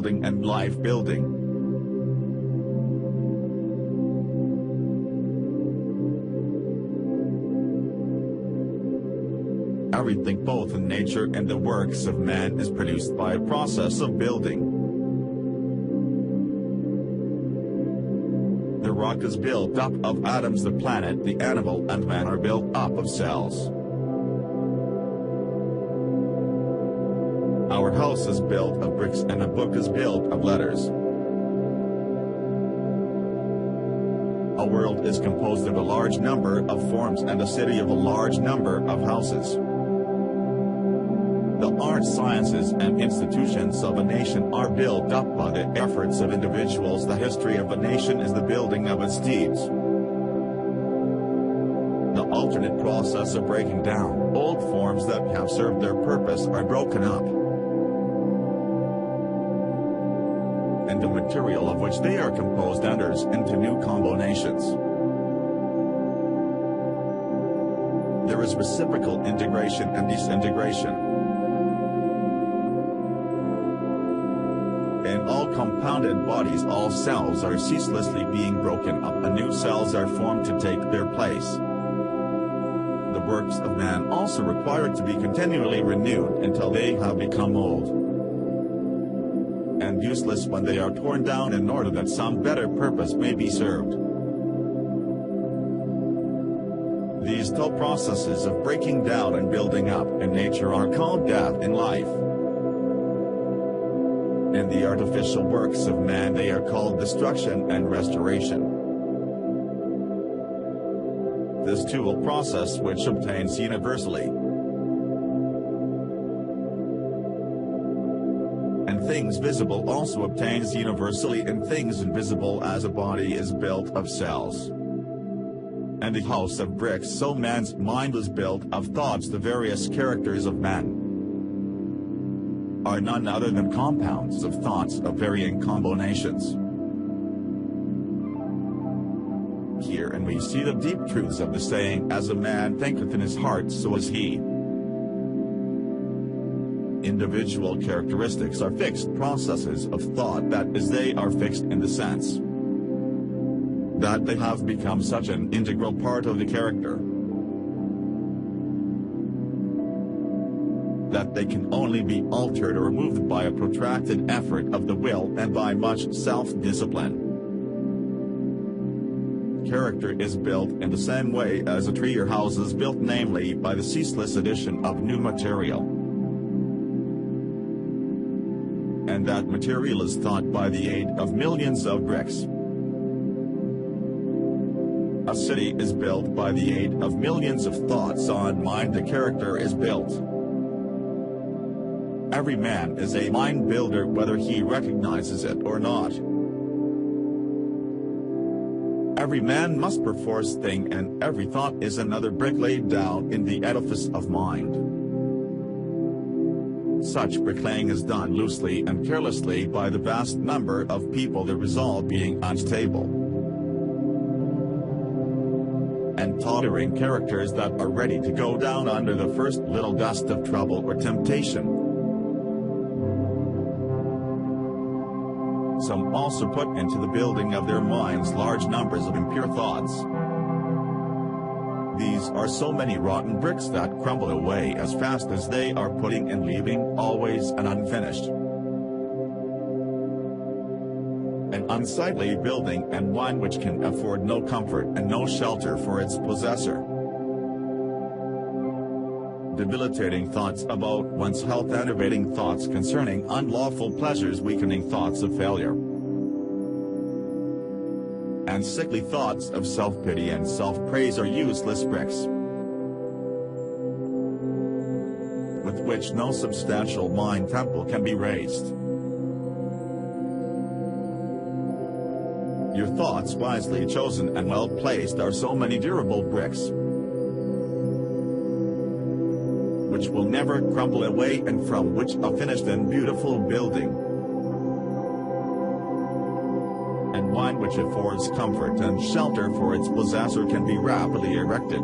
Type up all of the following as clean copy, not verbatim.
building and life building. Everything both in nature and the works of man is produced by a process of building. The rock is built up of atoms, the planet, the animal and man are built up of cells. Our house is built of bricks and a book is built of letters. A world is composed of a large number of forms and a city of a large number of houses. The arts, sciences and institutions of a nation are built up by the efforts of individuals. The history of a nation is the building of its deeds. The alternate process of breaking down old forms that have served their purpose are broken up, and the material of which they are composed enters into new combinations. There is reciprocal integration and disintegration. In all compounded bodies, all cells are ceaselessly being broken up and new cells are formed to take their place. The works of man also require to be continually renewed until they have become old and useless when they are torn down in order that some better purpose may be served. These two processes of breaking down and building up in nature are called death and life. In the artificial works of man they are called destruction and restoration. This dual process which obtains universally and things visible also obtains universally in things invisible, as a body is built of cells and a house of bricks, so man's mind is built of thoughts. The various characters of man are none other than compounds of thoughts of varying combinations. Here and we see the deep truths of the saying, as a man thinketh in his heart so is he. Individual characteristics are fixed processes of thought, that is, they are fixed in the sense that they have become such an integral part of the character that they can only be altered or moved by a protracted effort of the will and by much self-discipline. Character is built in the same way as a tree or house is built, namely by the ceaseless addition of new material. And that material is thought by the aid of millions of bricks. A city is built by the aid of millions of thoughts on mind. The character is built. Every man is a mind builder, whether he recognizes it or not. Every man must perforce think, and every thought is another brick laid down in the edifice of mind. Such bricklaying is done loosely and carelessly by the vast number of people, the result being unstable and tottering characters that are ready to go down under the first little gust of trouble or temptation. Some also put into the building of their minds large numbers of impure thoughts. These are so many rotten bricks that crumble away as fast as they are putting in, leaving always an unfinished and unsightly building, and one which can afford no comfort and no shelter for its possessor. Debilitating thoughts about one's health, enervating thoughts concerning unlawful pleasures, weakening thoughts of failure, and sickly thoughts of self-pity and self-praise are useless bricks, with which no substantial mind temple can be raised. Your thoughts, wisely chosen and well placed, are so many durable bricks, which will never crumble away, and from which a finished and beautiful building, and one which affords comfort and shelter for its possessor, can be rapidly erected.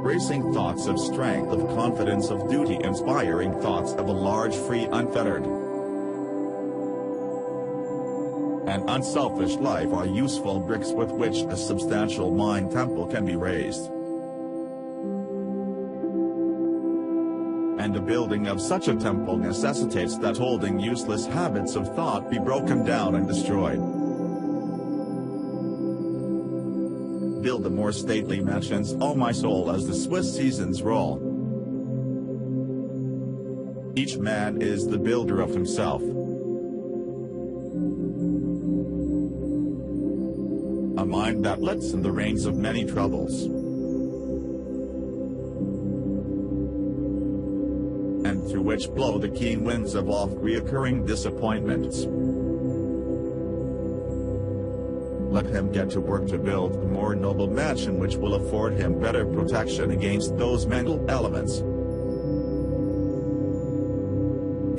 Bracing thoughts of strength, of confidence, of duty, inspiring thoughts of a large, free, unfettered and unselfish life are useful bricks with which a substantial mind temple can be raised. And the building of such a temple necessitates that holding useless habits of thought be broken down and destroyed. Build the more stately mansions, O my soul, as the Swiss seasons roll. Each man is the builder of himself. A mind that lets in the rains of many troubles, and through which blow the keen winds of oft-reoccurring disappointments. Let him get to work to build a more noble mansion which will afford him better protection against those mental elements,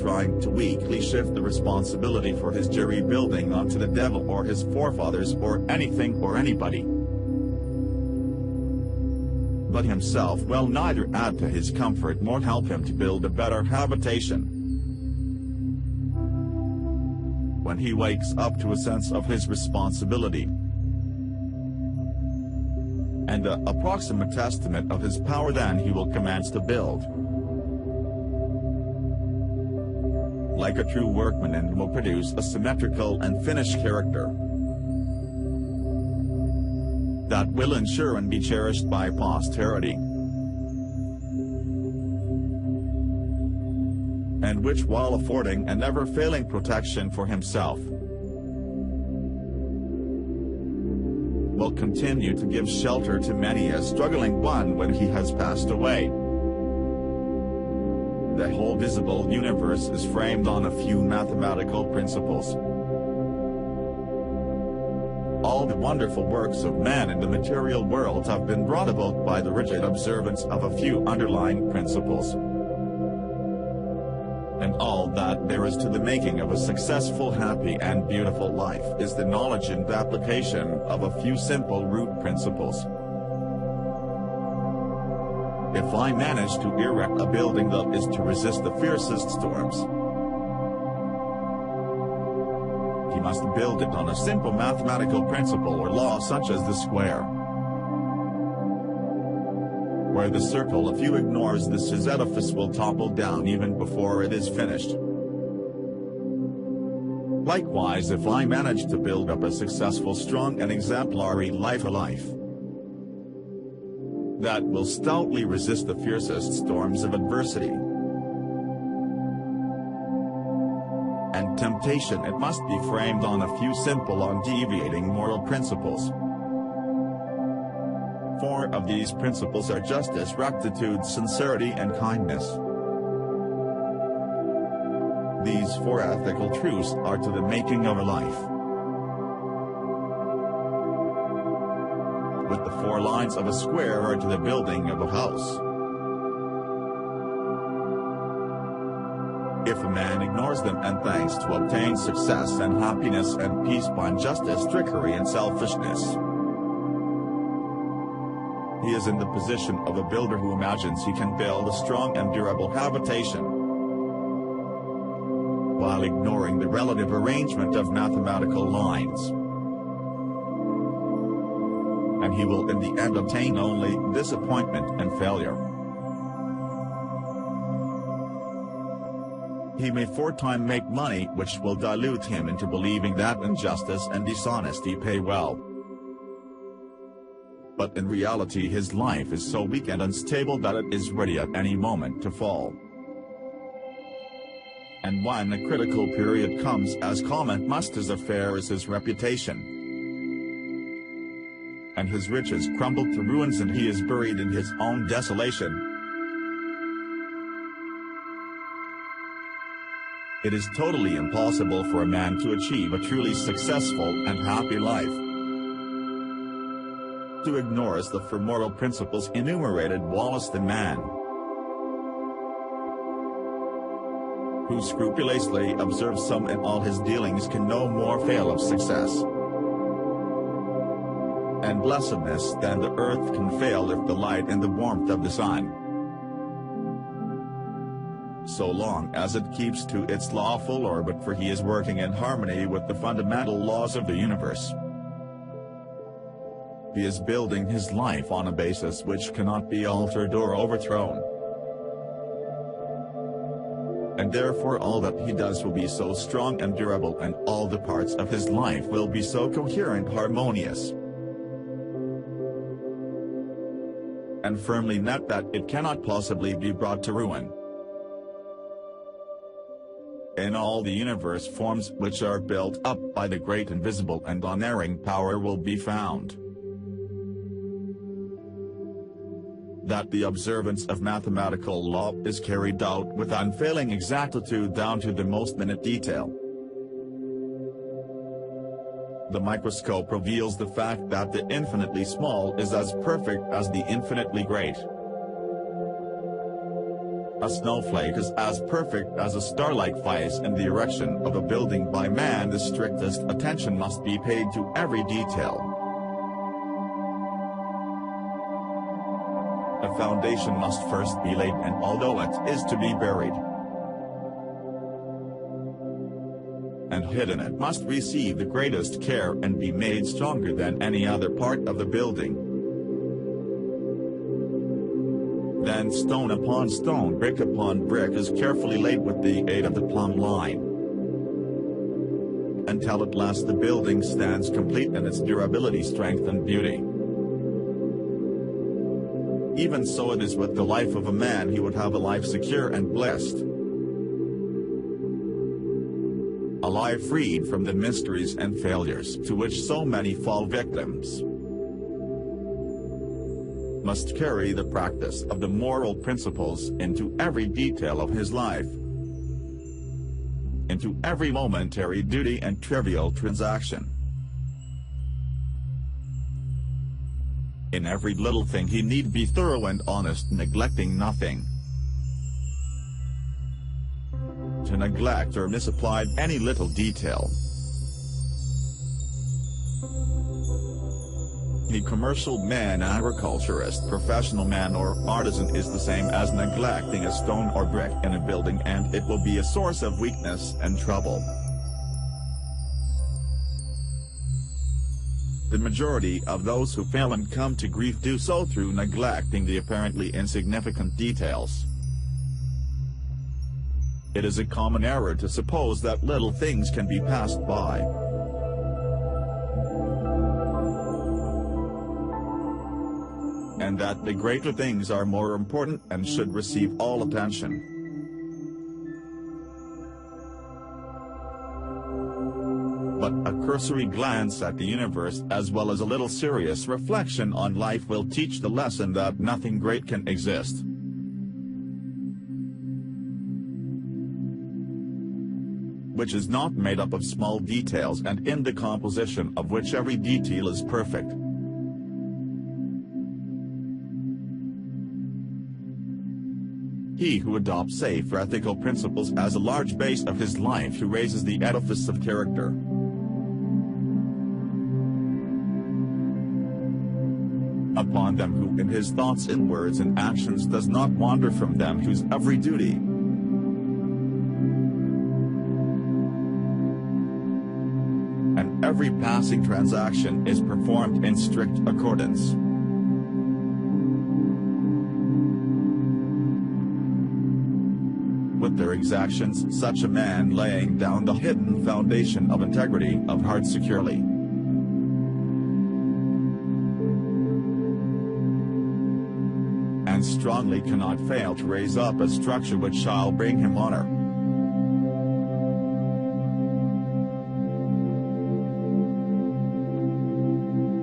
trying to weakly shift the responsibility for his jury building onto the devil or his forefathers or anything or anybody, but himself will neither add to his comfort nor help him to build a better habitation. When he wakes up to a sense of his responsibility and an approximate estimate of his power, then he will commence to build like a true workman and will produce a symmetrical and finished character that will ensure and be cherished by posterity, and which, while affording a never-failing protection for himself, will continue to give shelter to many a struggling one when he has passed away. The whole visible universe is framed on a few mathematical principles. All the wonderful works of man in the material world have been brought about by the rigid observance of a few underlying principles. And all that there is to the making of a successful, happy and beautiful life is the knowledge and application of a few simple root principles. If I manage to erect a building that is to resist the fiercest storms, he must build it on a simple mathematical principle or law such as the square. Where the circle, if you ignores this, his edifice will topple down even before it is finished. Likewise, if I manage to build up a successful, strong and exemplary life, a life that will stoutly resist the fiercest storms of adversity and temptation, it must be framed on a few simple, undeviating moral principles. Four of these principles are justice, rectitude, sincerity and kindness. These four ethical truths are to the making of a life. With the four lines of a square are to the building of a house. If a man ignores them and thinks to obtain success and happiness and peace by injustice, trickery and selfishness, he is in the position of a builder who imagines he can build a strong and durable habitation, while ignoring the relative arrangement of mathematical lines. And he will in the end obtain only disappointment and failure. He may for a time make money which will dilute him into believing that injustice and dishonesty pay well. But in reality his life is so weak and unstable that it is ready at any moment to fall. And when a critical period comes, as common must his affairs, his reputation and his riches crumble to ruins, and he is buried in his own desolation, it is totally impossible for a man to achieve a truly successful and happy life. To ignore the four moral principles enumerated, Wallace the man, who scrupulously observes some and all his dealings, can no more fail of success and blessedness than the earth can fail if the light and the warmth of the sun so long as it keeps to its lawful orbit, for he is working in harmony with the fundamental laws of the universe. He is building his life on a basis which cannot be altered or overthrown. And therefore all that he does will be so strong and durable, and all the parts of his life will be so coherent, harmonious, and firmly knit that it cannot possibly be brought to ruin. In all the universe, forms which are built up by the great invisible and unerring power will be found. That the observance of mathematical law is carried out with unfailing exactitude down to the most minute detail. The microscope reveals the fact that the infinitely small is as perfect as the infinitely great. A snowflake is as perfect as a starlight flies. In the erection of a building by man, the strictest attention must be paid to every detail. A foundation must first be laid, and although it is to be buried and hidden, it must receive the greatest care and be made stronger than any other part of the building. Then stone upon stone, brick upon brick is carefully laid with the aid of the plumb line, until at last the building stands complete in its durability, strength and beauty. Even so it is with the life of a man. He would have a life secure and blessed, a life freed from the mysteries and failures to which so many fall victims. Must carry the practice of the moral principles into every detail of his life, into every momentary duty and trivial transaction. In every little thing he need be thorough and honest, neglecting nothing. To neglect or misapply any little detail, the commercial man, agriculturist, professional man or artisan, is the same as neglecting a stone or brick in a building, and it will be a source of weakness and trouble. The majority of those who fail and come to grief do so through neglecting the apparently insignificant details. It is a common error to suppose that little things can be passed by, and that the greater things are more important and should receive all attention. But a cursory glance at the universe, as well as a little serious reflection on life, will teach the lesson that nothing great can exist which is not made up of small details, and in the composition of which every detail is perfect. He who adopts safe ethical principles as a large base of his life, who raises the edifice of character upon them, who in his thoughts, in words and actions does not wander from them, whose every duty and every passing transaction is performed in strict accordance with their exactions, such a man laying down the hidden foundation of integrity of heart securely, and strongly cannot fail to raise up a structure which shall bring him honor.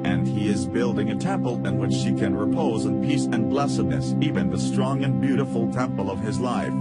And he is building a temple in which she can repose in peace and blessedness, even the strong and beautiful temple of his life.